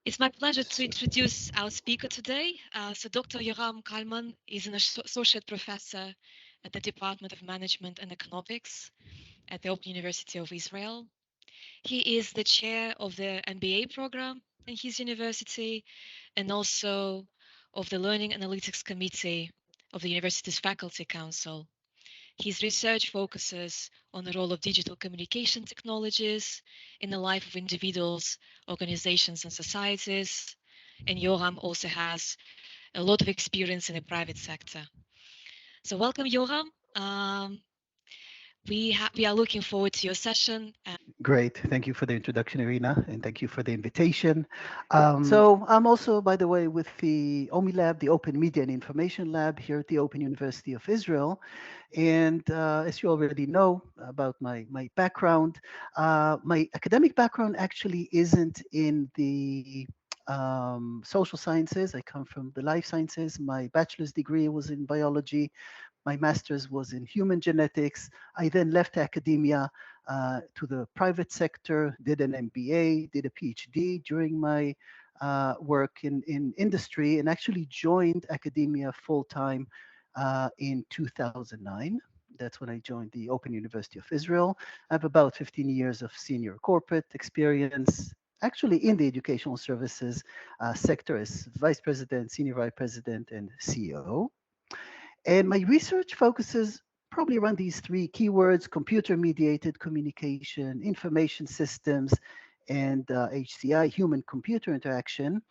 It's my pleasure to introduce our speaker today. So Dr. Yoram Kalman is an associate professor at the Department of Management and Economics at the Open University of Israel. He is the chair of the MBA program in his university and also of the Learning Analytics Committee of the university's Faculty Council. His research focuses on the role of digital communication technologies in the life of individuals, organizations, and societies. And Yoram also has a lot of experience in the private sector. So welcome, Yoram. We are looking forward to your session. Great. Thank you for the introduction, Irina, and thank you for the invitation. So I'm also, by the way, with the OMI Lab, the Open Media and Information Lab here at the Open University of Israel. And as you already know about my background, my academic background actually isn't in the social sciences. I come from the life sciences. My bachelor's degree was in biology. My master's was in human genetics. I then left academia to the private sector, did an MBA, did a PhD during my work in industry, and actually joined academia full time in 2009. That's when I joined the Open University of Israel. I have about 15 years of senior corporate experience, actually in the educational services sector as vice president, senior vice president, and CEO. And my research focuses probably around these three keywords: computer mediated communication, information systems, and HCI, human computer interaction.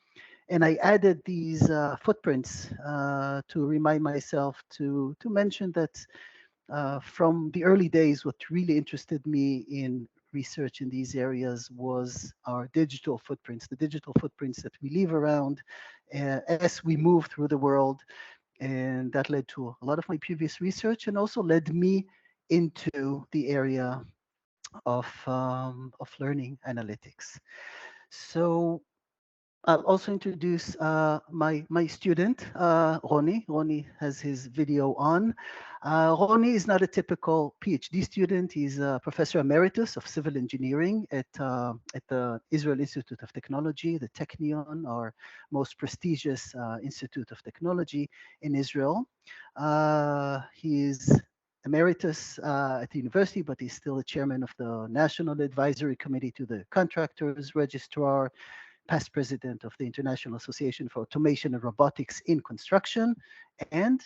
And I added these footprints to remind myself to mention that from the early days, what really interested me in research in these areas was our digital footprints, the digital footprints that we leave around as we move through the world. And that led to a lot of my previous research and also led me into the area of learning analytics. So I'll also introduce my student, Roni. Roni has his video on. Roni is not a typical PhD student. He's a professor emeritus of civil engineering at the Israel Institute of Technology, the Technion, our most prestigious institute of technology in Israel. He is emeritus at the university, but he's still the chairman of the National Advisory Committee to the Contractors Registrar, past president of the International Association for Automation and Robotics in Construction. And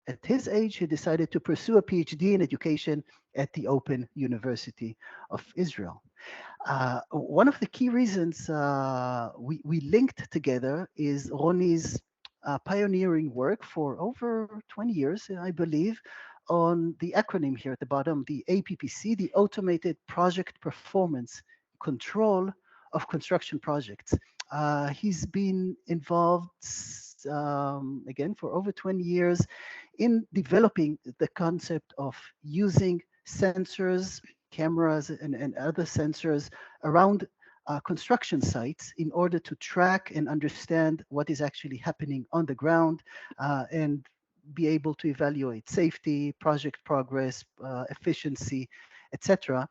at his age, he decided to pursue a PhD in education at the Open University of Israel. One of the key reasons we linked together is Roni's pioneering work for over 20 years, I believe, on the acronym here at the bottom, the APPC, the Automated Project Performance Control of Construction Projects. He's been involved, again, for over 20 years in developing the concept of using sensors, cameras, and other sensors around construction sites in order to track and understand what is actually happening on the ground and be able to evaluate safety, project progress, efficiency, etc.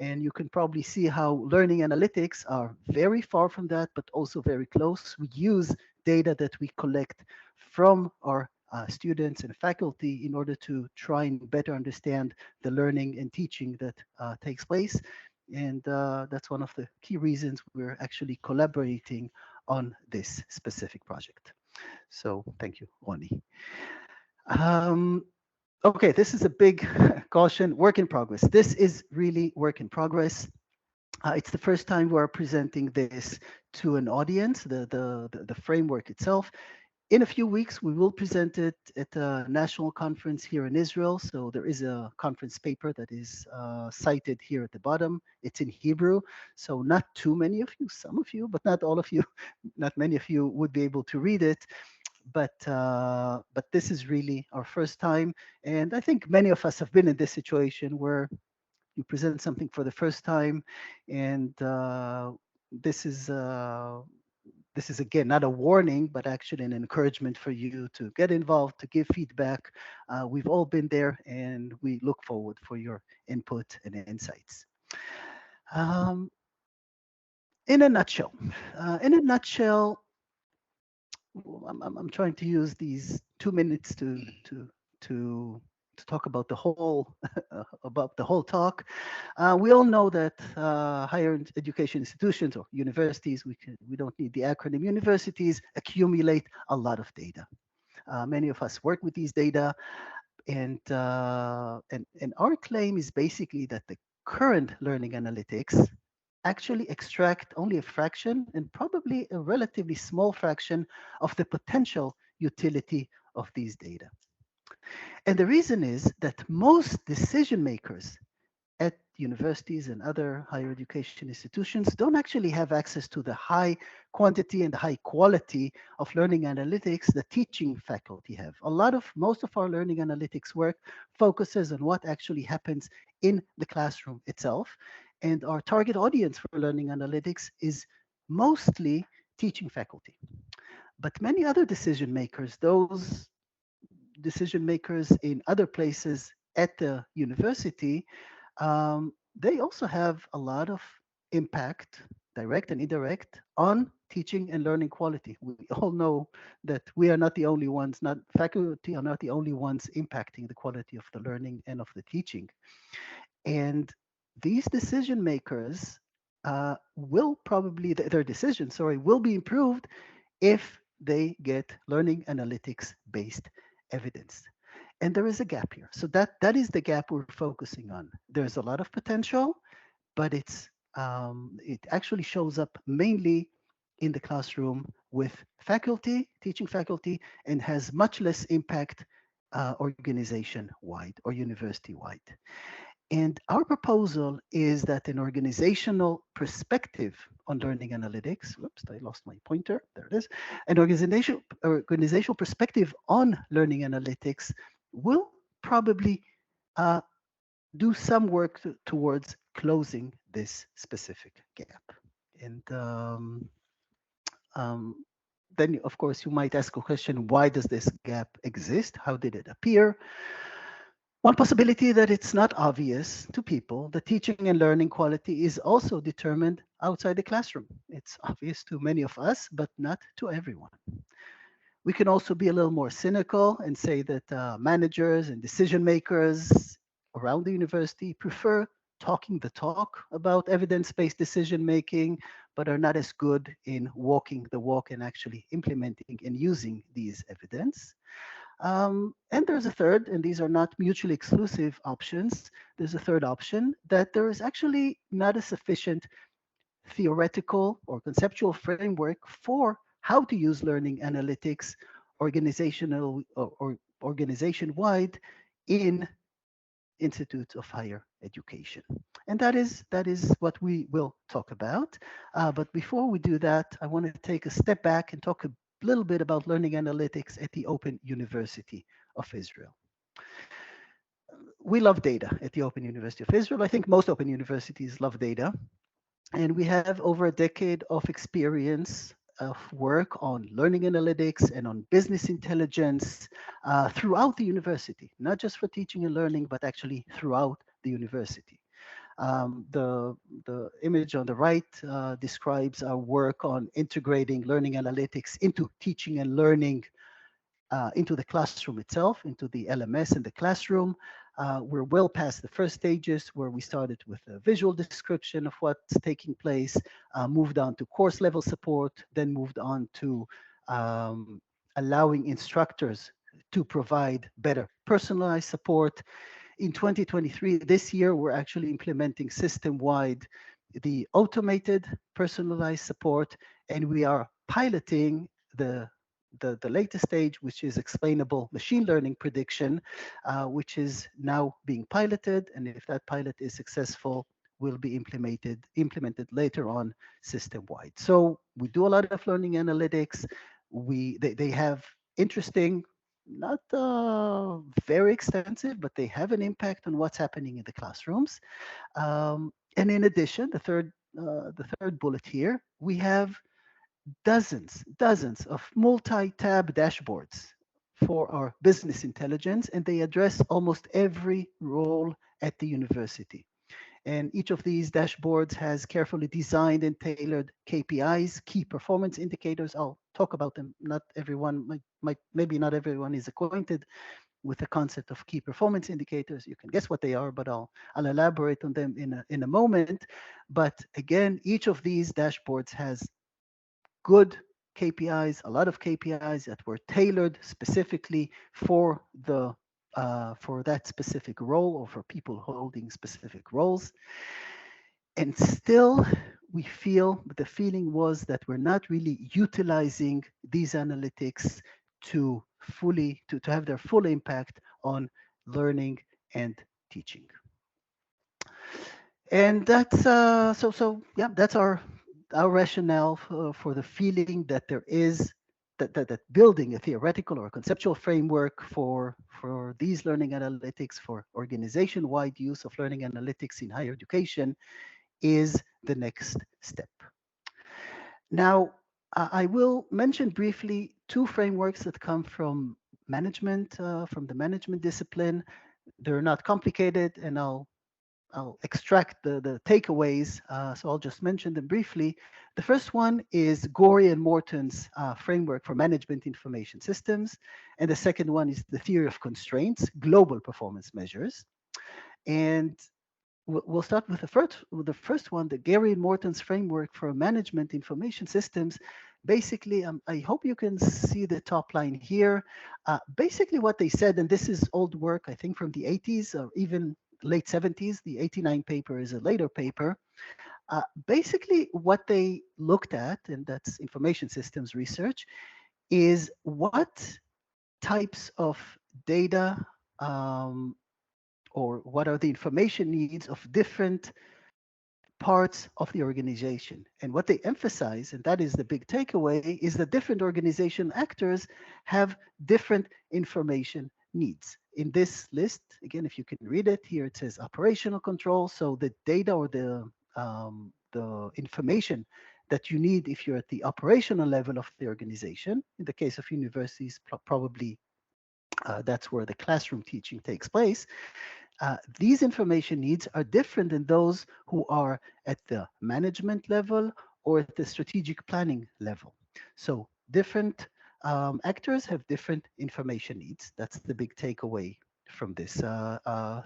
And you can probably see how learning analytics are very far from that, but also very close. We use data that we collect from our students and faculty in order to try and better understand the learning and teaching that takes place. And that's one of the key reasons we're actually collaborating on this specific project. So thank you, Ronnie. Um, okay, this is a big caution, work in progress. This is really work in progress. It's the first time we're presenting this to an audience, the framework itself. In a few weeks, we will present it at a national conference here in Israel. So there is a conference paper that is cited here at the bottom. It's in Hebrew. So not too many of you, some of you, but not all of you, not many of you would be able to read it. But this is really our first time. And I think many of us have been in this situation where you present something for the first time, and this is uh, this is again not a warning, but actually an encouragement for you to get involved, to give feedback. We've all been there, and we look forward for your input and insights. Um, In a nutshell, in a nutshell, I'm trying to use these 2 minutes to to talk about the whole about the whole talk. We all know that higher education institutions or universities, we don't need the acronym, universities accumulate a lot of data. Many of us work with these data, and our claim is basically that the current learning analytics actually extract only a fraction and probably a relatively small fraction of the potential utility of these data. And the reason is that most decision makers at universities and other higher education institutions don't actually have access to the high quantity and high quality of learning analytics the teaching faculty have. Most of our learning analytics work focuses on what actually happens in the classroom itself. And our target audience for learning analytics is mostly teaching faculty. But many other decision makers, those decision makers in other places at the university, they also have a lot of impact, direct and indirect, on teaching and learning quality. We all know that we are not the only ones, not faculty are not the only ones impacting the quality of the learning and of the teaching. And these decision makers will probably, their decisions, sorry, will be improved if they get learning analytics based evidence. And there is a gap here. So that is the gap we're focusing on. There's a lot of potential, but it actually shows up mainly in the classroom with faculty, teaching faculty, and has much less impact organization wide or university wide. And our proposal is that an organizational perspective on learning analytics, whoops, I lost my pointer, there it is, an organizational perspective on learning analytics will probably uh, do some work towards closing this specific gap. And um, then, of course, you might ask a question, why does this gap exist? How did it appear? One possibility that it's not obvious to people, the teaching and learning quality is also determined outside the classroom. It's obvious to many of us, but not to everyone. We can also be a little more cynical and say that managers and decision makers around the university prefer talking the talk about evidence based decision making, but are not as good in walking the walk and actually implementing and using these evidence. And there's a third, and these are not mutually exclusive options. There's a third option that there is actually not a sufficient theoretical or conceptual framework for how to use learning analytics organizational or organization wide in institutes of higher education. And that is what we will talk about. But before we do that, I want to take a step back and talk a little bit about learning analytics at the Open University of Israel. We love data at the Open University of Israel. I think most open universities love data. And we have over a decade of experience of work on learning analytics and on business intelligence throughout the university, not just for teaching and learning, but actually throughout the university. The image on the right describes our work on integrating learning analytics into teaching and learning into the classroom itself, into the LMS in the classroom. We're well past the first stages where we started with a visual description of what's taking place, moved on to course level support, then moved on to um, allowing instructors to provide better personalized support. In 2023, this year, we're actually implementing system-wide the automated personalized support, and we are piloting the latest stage, which is explainable machine learning prediction, which is now being piloted. And if that pilot is successful, will be implemented later on system-wide. So we do a lot of learning analytics. They have interesting, not very extensive, but they have an impact on what's happening in the classrooms. And in addition, the third bullet here, we have dozens of multi-tab dashboards for our business intelligence, and they address almost every role at the university. And each of these dashboards has carefully designed and tailored KPIs, key performance indicators. I'll talk about them. Not everyone maybe not everyone is acquainted with the concept of key performance indicators. You can guess what they are, but I'll elaborate on them in a moment. But again, each of these dashboards has good KPIs, a lot of KPIs that were tailored specifically for that specific role or for people holding specific roles. And still, the feeling was that we're not really utilizing these analytics to have their full impact on learning and teaching. And that's yeah, that's our rationale for the feeling that there is that building a theoretical or a conceptual framework for these learning analytics, for organization-wide use of learning analytics in higher education, is the next step. Now, I will mention briefly two frameworks that come from the management discipline. They're not complicated, and I'll extract the takeaways, so I'll just mention them briefly. The first one is Gorry and Morton's framework for management information systems, and the second one is the theory of constraints, global performance measures. And we'll start with the first one, the Gorry and Morton's framework for management information systems. Basically, I hope you can see the top line here. Basically, what they said, and this is old work, I think from the 80s or even late 70s. The 89 paper is a later paper. Basically, what they looked at, and that's information systems research, is what types of data or what are the information needs of different parts of the organization. And what they emphasize, and that is the big takeaway, is that different organization actors have different information needs. In this list, again, if you can read it, here it says operational control. So the data or the information that you need if you're at the operational level of the organization. In the case of universities, probably that's where the classroom teaching takes place. These information needs are different than those who are at the management level or at the strategic planning level. So different actors have different information needs. That's the big takeaway from this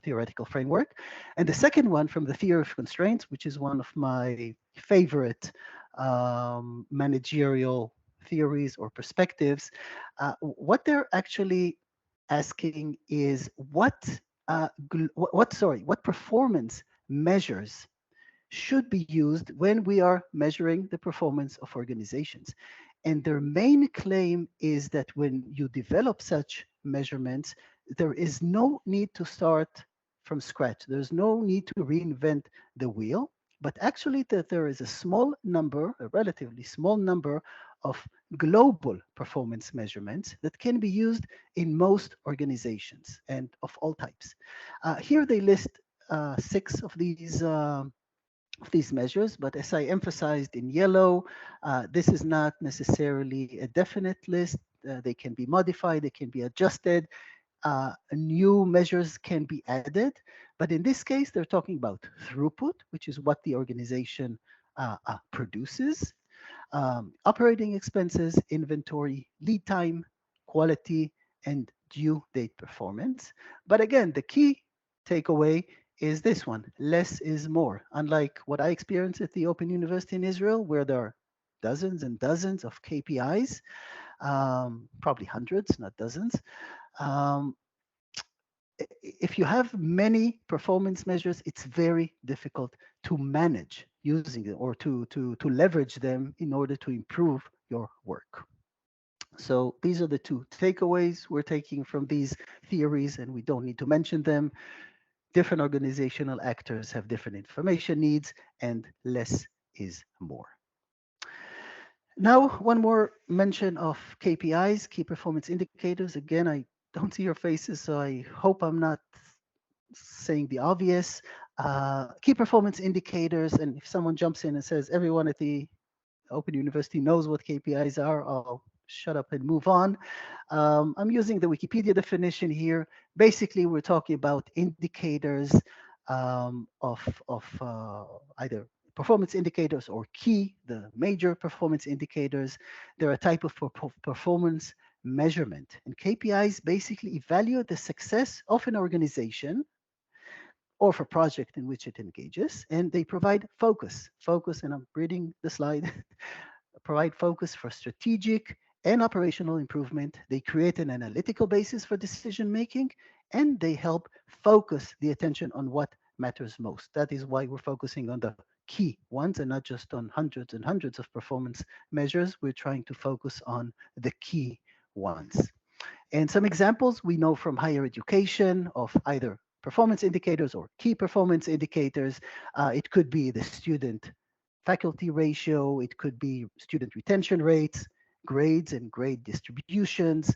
theoretical framework. And the second one from the theory of constraints, which is one of my favorite managerial theories or perspectives, what they're actually asking is what performance measures should be used when we are measuring the performance of organizations. And their main claim is that when you develop such measurements, there is no need to start from scratch. There's no need to reinvent the wheel, but actually that there is a relatively small number of global performance measurements that can be used in most organizations and of all types. Here they list six of these measures, but as I emphasized in yellow, this is not necessarily a definite list. They can be modified, they can be adjusted, new measures can be added. But in this case, they're talking about throughput, which is what the organization produces, operating expenses, inventory, lead time, quality, and due date performance. But again, the key takeaway is this one: less is more. Unlike what I experienced at the Open University in Israel, where there are dozens and dozens of KPIs, probably hundreds, not dozens. Um, if you have many performance measures, it's very difficult to manage using them or to leverage them in order to improve your work. So these are the two takeaways we're taking from these theories, and we don't need to mention them. Different organizational actors have different information needs, and less is more. Now, one more mention of KPIs, key performance indicators. Again, I don't see your faces, so I hope I'm not saying the obvious. Key performance indicators, and if someone jumps in and says everyone at the Open University knows what KPIs are, I'll shut up and move on. I'm using the Wikipedia definition here. Basically, we're talking about indicators of either performance indicators or key, the major performance indicators. They're a type of performance measurement. And KPIs basically evaluate the success of an organization or for project in which it engages, and they provide focus. Focus, and I'm reading the slide, provide focus for strategic and operational improvement. They create an analytical basis for decision making, and they help focus the attention on what matters most. That is why we're focusing on the key ones and not just on hundreds and hundreds of performance measures. We're trying to focus on the key ones. And some examples we know from higher education of either performance indicators or key performance indicators. It could be the student faculty ratio, it could be student retention rates, grades and grade distributions,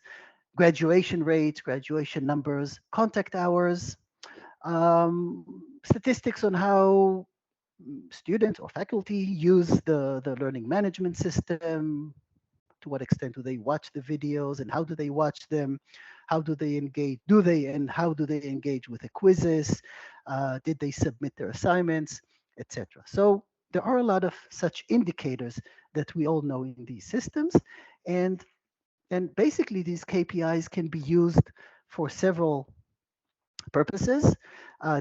graduation rates, graduation numbers, contact hours, statistics on how students or faculty use the learning management system, to what extent do they watch the videos and how do they watch them, how do they engage, do they and how do they engage with the quizzes, did they submit their assignments, etc. So there are a lot of such indicators that we all know in these systems, and and basically these KPIs can be used for several purposes.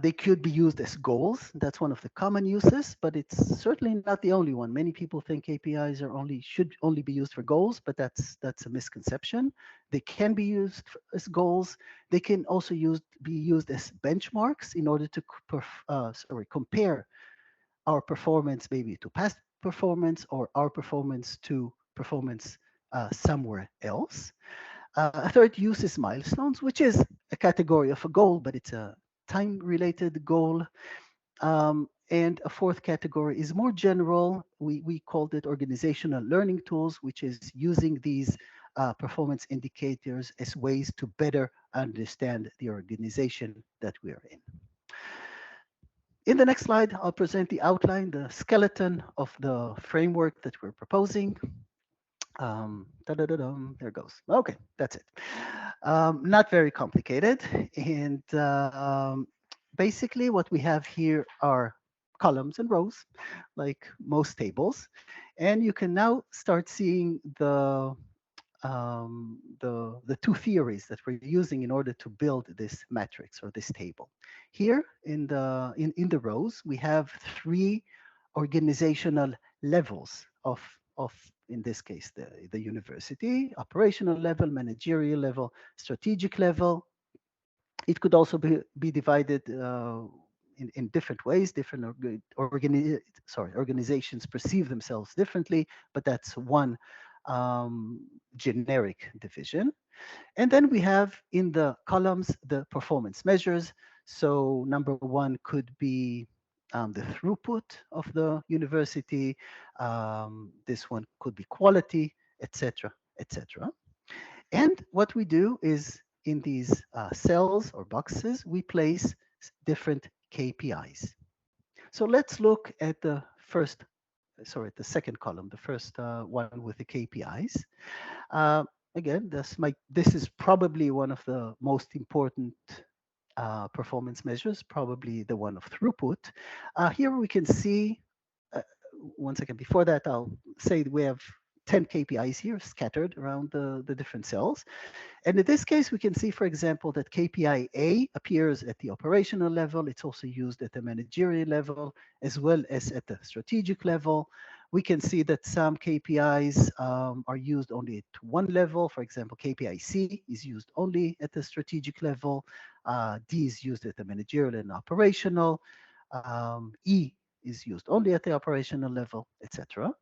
They could be used as goals. That's one of the common uses, but it's certainly not the only one. Many people think KPIs are only should only be used for goals, but that's a misconception. They can be used as goals. They can also be used as benchmarks in order to compare our performance maybe to past performance or our performance to performance somewhere else. A third use is milestones, which is a category of a goal, but it's a time related goal. And a fourth category is more general. We called it organizational learning tools, which is using these performance indicators as ways to better understand the organization that we are in. In the next slide, I'll present the outline, the skeleton of the framework that we're proposing. There it goes. Okay, that's it. Not very complicated. And basically, what we have here are columns and rows, like most tables. And you can now start seeing the two theories that we're using in order to build this matrix or this table. Here in the rows, we have three organizational levels of in this case the university: operational level, managerial level, strategic level. It could also be divided in different ways. Different organizations perceive themselves differently, but that's one generic division. And then we have in the columns the performance measures. So number one could be the throughput of the university. This one could be quality, etc., etc. And what we do is in these cells or boxes, we place different KPIs. So let's look at the second column, the first one with the KPIs. Uh, Again, this is probably one of the most important performance measures, probably the one of throughput. Here we can see, uh, one second before that, I'll say we have 10 KPIs here scattered around the different cells. And in this case, we can see, for example, that KPI A appears at the operational level. It's also used at the managerial level, as well as at the strategic level. We can see that some KPIs are used only at one level. For example, KPI C is used only at the strategic level. D is used at the managerial and operational. E is used only at the operational level, etc.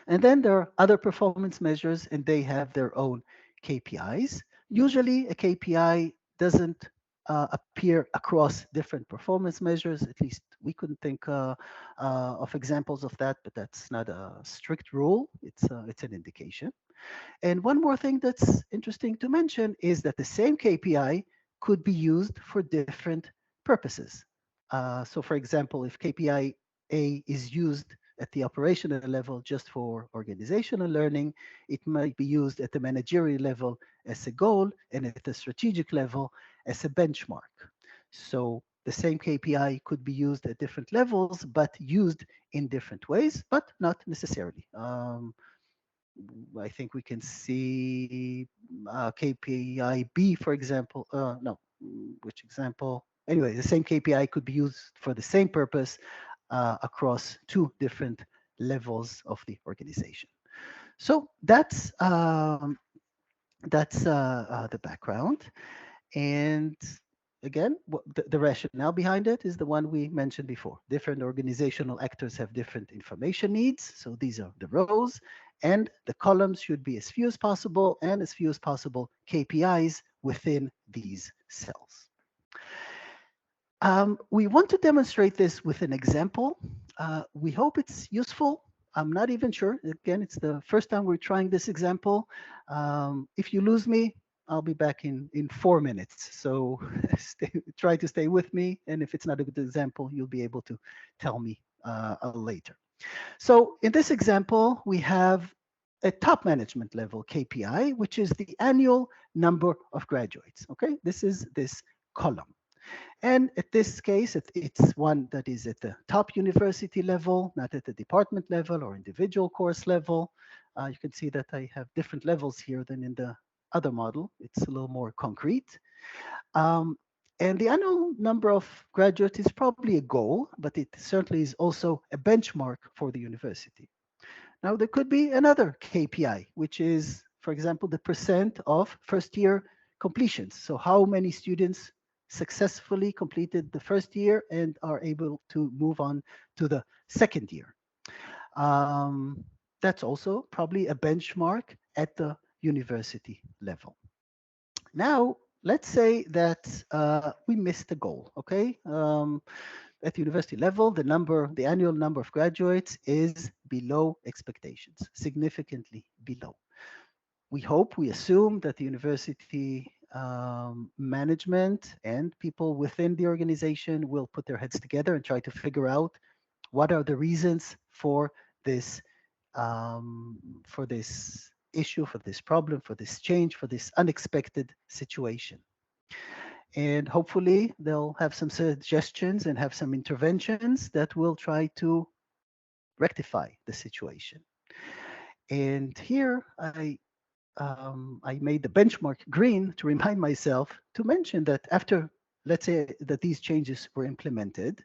And then there are other performance measures, and they have their own KPIs. Usually, a KPI doesn't appear across different performance measures. At least we couldn't think of examples of that, but that's not a strict rule. It's an indication. And one more thing that's interesting to mention is that the same KPI could be used for different purposes. So, for example, if KPI A is used at the operational level just for organizational learning, it might be used at the managerial level as a goal and at the strategic level as a benchmark. So the same KPI could be used at different levels, but used in different ways, but not necessarily. I think we can see KPI B, for example. No, which example? Anyway, the same KPI could be used for the same purpose across two different levels of the organization. So that's the background. And again, the rationale behind it is the one we mentioned before. Different organizational actors have different information needs. So these are the rows, and the columns should be as few as possible and as few as possible KPIs within these cells. We want to demonstrate this with an example. We hope it's useful. I'm not even sure. Again, it's the first time we're trying this example. If you lose me, I'll be back in 4 minutes. So try to stay with me. And if it's not a good example, you'll be able to tell me later. So in this example, we have a top management level KPI, which is the annual number of graduates. Okay, this is this column. And at this case, it's one that is at the top university level, not at the department level or individual course level. You can see that I have different levels here than in the other model. It's a little more concrete. Um, and the annual number of graduates is probably a goal, but it certainly is also a benchmark for the university. Now, there could be another KPI, which is, for example, the percent of first year completions. So, how many students successfully completed the first year and are able to move on to the second year? Um, that's also probably a benchmark at the university level. Now, let's say that we missed the goal, okay? At the university level, the annual number of graduates is below expectations, significantly below. We assume that the university management and people within the organization will put their heads together and try to figure out what are the reasons um, for this issue, for this problem, for this change, for this unexpected situation. And hopefully they'll have some suggestions and have some interventions that will try to rectify the situation. And here I made the benchmark green to remind myself to mention that after, let's say that these changes were implemented,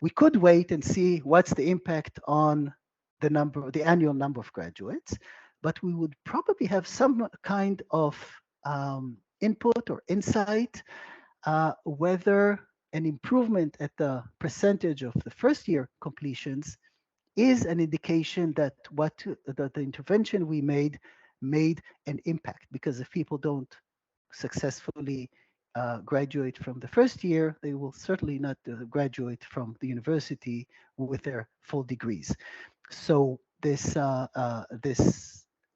we could wait and see what's the impact on the annual number of graduates, but we would probably have some kind of input or insight whether an improvement at the percentage of the first year completions is an indication that that the intervention we made an impact. Because if people don't successfully graduate from the first year, they will certainly not graduate from the university with their full degrees. So this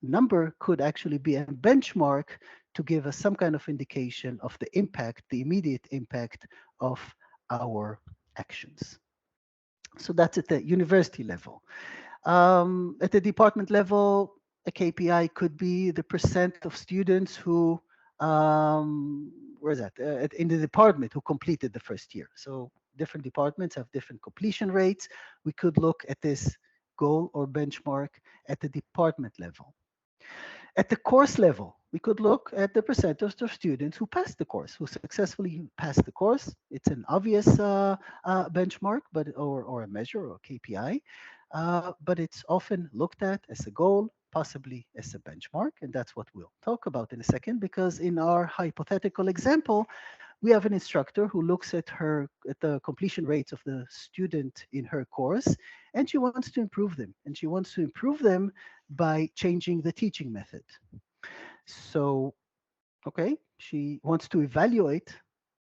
number could actually be a benchmark to give us some kind of indication of the impact, the immediate impact of our actions. So that's at the university level. At the department level, a KPI could be the percent of students who, where is that? In the department who completed the first year. So different departments have different completion rates. We could look at this goal or benchmark at the department level. At the course level, we could look at the percentage of students who passed the course, who successfully passed the course. It's an obvious benchmark, or a measure or KPI, but it's often looked at as a goal, possibly as a benchmark, and that's what we'll talk about in a second. Because in our hypothetical example, we have an instructor who looks at the completion rates of the student in her course, and she wants to improve them. And she wants to improve them by changing the teaching method. So, okay, she wants to evaluate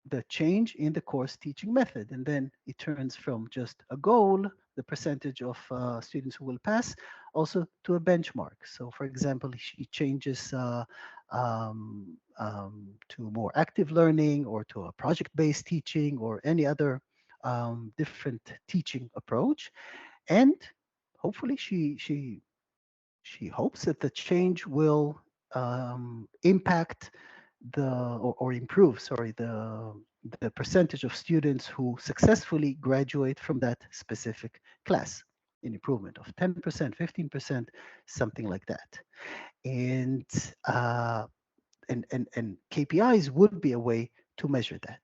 the change in the course teaching method. And then it turns from just a goal, the percentage of students who will pass, also to a benchmark. So, for example, she changes to more active learning or to a project-based teaching or any other different teaching approach. And hopefully she hopes that the change will impact or improve, sorry, the percentage of students who successfully graduate from that specific class, an improvement of 10%, 15%, something like that. And and KPIs would be a way to measure that.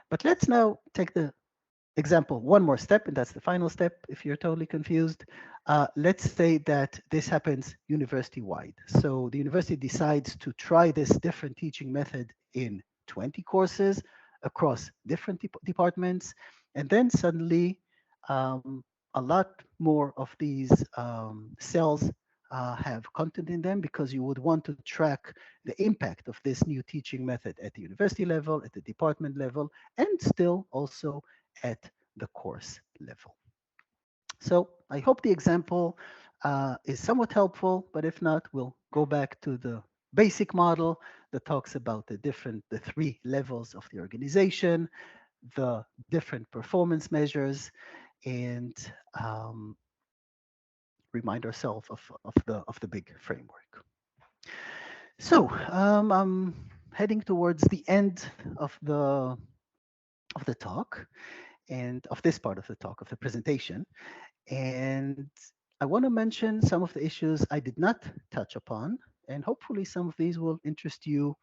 But let's now take the example one more step, and that's the final step if you're totally confused. Let's say that this happens university wide. So the university decides to try this different teaching method in 20 courses across different departments, and then suddenly a lot more of these cells have content in them because you would want to track the impact of this new teaching method at the university level, at the department level, and still also at the course level. So I hope the example is somewhat helpful, but if not, we'll go back to the basic model that talks about the three levels of the organization, the different performance measures, and um, remind ourselves of the big framework. So I'm heading towards the end of the talk and of this part of the talk of the presentation. And I want to mention some of the issues I did not touch upon, and hopefully some of these will interest you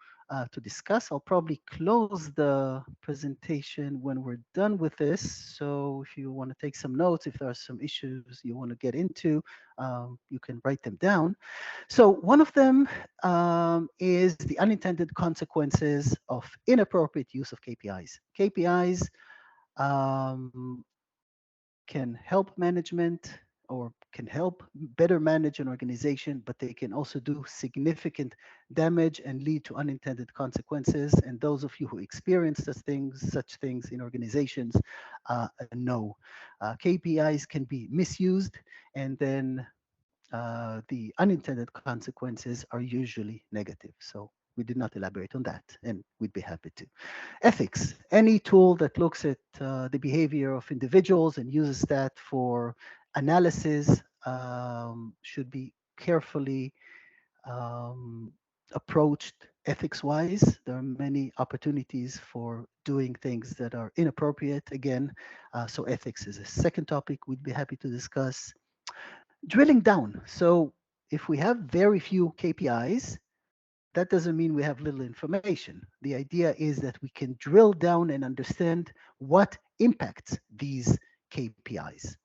to discuss. I'll probably close the presentation when we're done with this. So if you want to take some notes, if there are some issues you want to get into, you can write them down. So one of them is the unintended consequences of inappropriate use of KPIs. KPIs um, can help management or can help better manage an organization, but they can also do significant damage and lead to unintended consequences. And those of you who experience such things in organizations, know KPIs can be misused, and then the unintended consequences are usually negative. So we did not elaborate on that, and we'd be happy to. Ethics, any tool that looks at the behavior of individuals and uses that for analysis should be carefully um, approached ethics wise. There are many opportunities for doing things that are inappropriate again. So ethics is a second topic we'd be happy to discuss. Drilling down. So if we have very few KPIs, that doesn't mean we have little information. The idea is that we can drill down and understand what impacts these KPIs.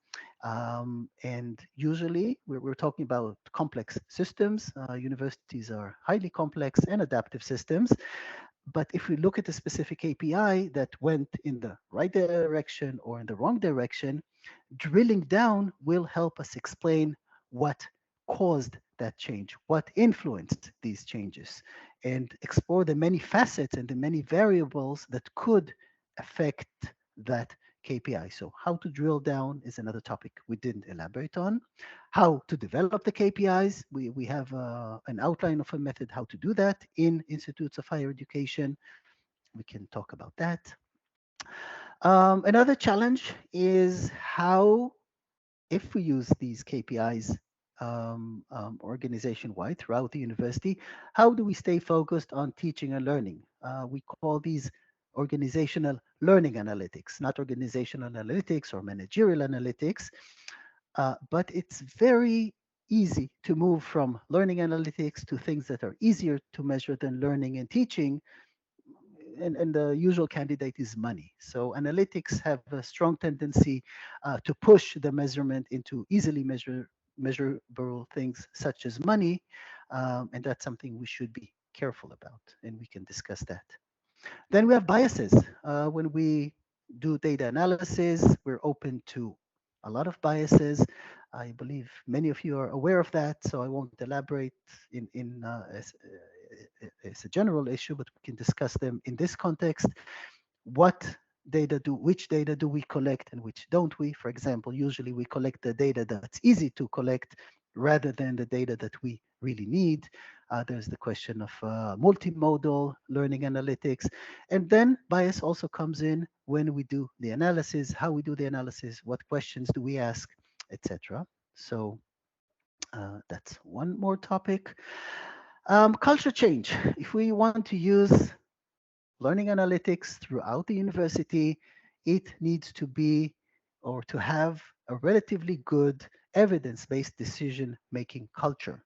And usually we're talking about complex systems. Universities are highly complex and adaptive systems. But if we look at a specific KPI that went in the right direction or in the wrong direction, drilling down will help us explain what caused that change, what influenced these changes, and explore the many facets and the many variables that could affect that KPI. So, how to drill down is another topic we didn't elaborate on. How to develop the KPIs, we have an outline of a method how to do that in institutes of higher education. We can talk about that. Another challenge is how, if we use these KPIs organization wide throughout the university, how do we stay focused on teaching and learning? We call these organizational learning analytics, not organizational analytics or managerial analytics, but it's very easy to move from learning analytics to things that are easier to measure than learning and teaching, and the usual candidate is money. So analytics have a strong tendency to push the measurement into easily measurable things such as money, and that's something we should be careful about, and we can discuss that. Then we have biases. When we do data analysis, we're open to a lot of biases. I believe many of you are aware of that, so I won't elaborate as a general issue, but we can discuss them in this context. Which data do we collect and which don't we? For example, usually we collect the data that's easy to collect rather than the data that we really need. There's the question of multimodal learning analytics. And then bias also comes in when we do the analysis, how we do the analysis, what questions do we ask, etc. So that's one more topic. Culture change. If we want to use learning analytics throughout the university, it needs to be or to have a relatively good evidence based decision making culture.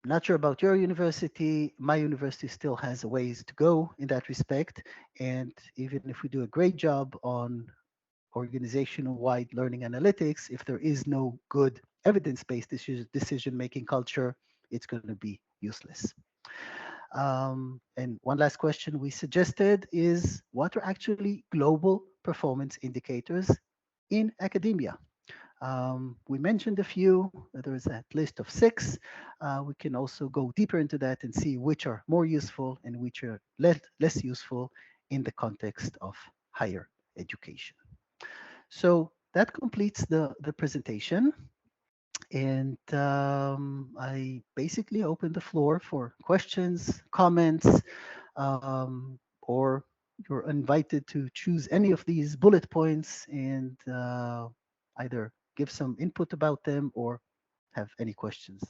Not sure about your university. My university still has a ways to go in that respect. And even if we do a great job on organizational wide learning analytics, if there is no good evidence based decision making culture, it's going to be useless. And one last question we suggested is what are actually global performance indicators in academia? We mentioned a few. There is a list of six. We can also go deeper into that and see which are more useful and which are less useful in the context of higher education. So that completes the presentation. And I basically open the floor for questions, comments, or you're invited to choose any of these bullet points and either give some input about them or have any questions.